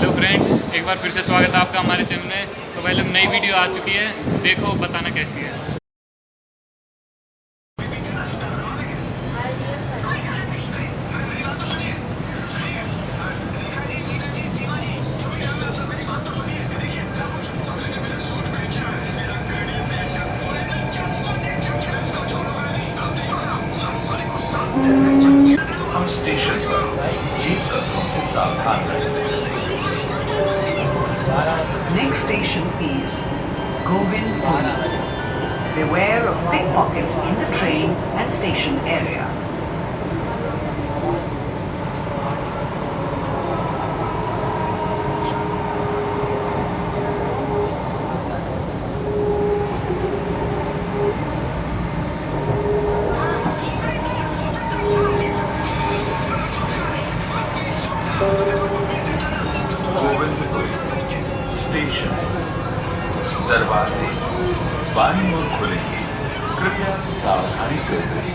Hello friends, एक बार फिर से स्वागत है आपका हमारे चैनल में। तो भाई लोग, नई वीडियो आ चुकी है, देखो बताना कैसी है। हम स्टेशन पर जीप कदमों से सावधान रहें। Next station is Govindpuri. Beware of pickpockets in the train and station area. Govindpuri station. दरवाजे बाईं ओर खुलेंगे, कृपया सावधानी से उतरें।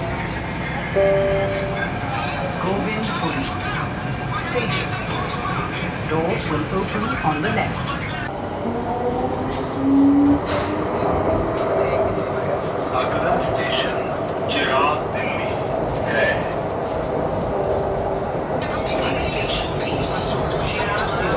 Govindpuri Station. Doors will open on the left. अगला स्टेशन चिराग दिल्ली है। Next station is Chiragpur.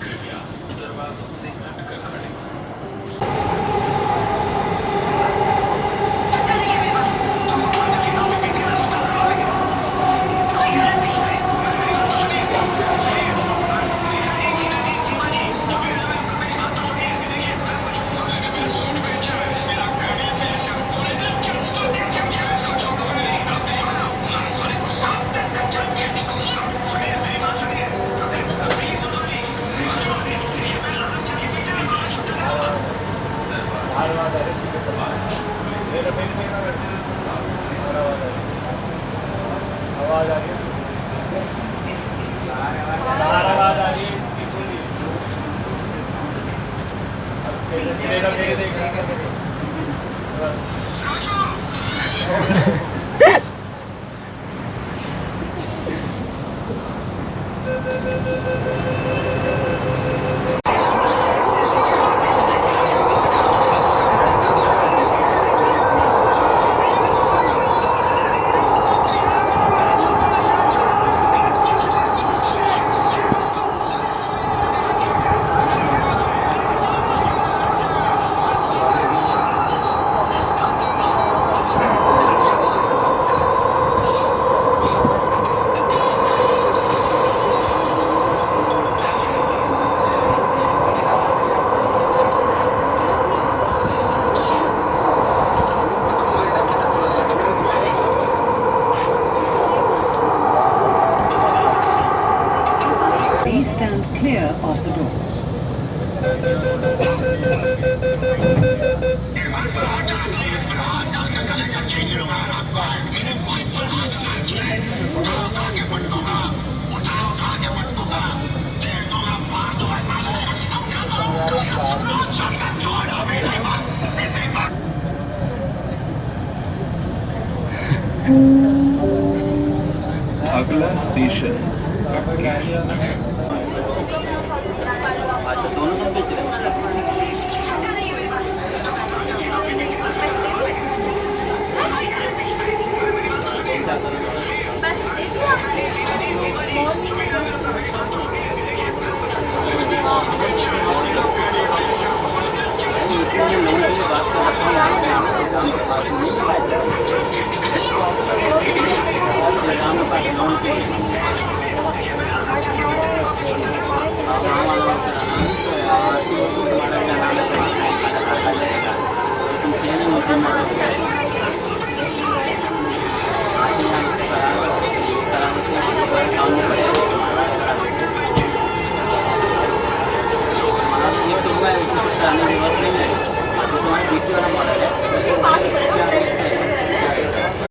कृपया दरवाजों से हटकर खड़े। आवाज आ रही है इसकी पूरी। Please stand clear of the doors. अगला स्टेशन अच्छा दोनों दिन बेच रहे हैं क्या करोगे? इसी में लोगों से बात कर रखा हूँ काम के पास नहीं काम का लोन पे गाँव वालों का कराना ऐसी वस्तु तुम्हारा कराना जाएगा तुम चेंज मुझे कराने के बाद काम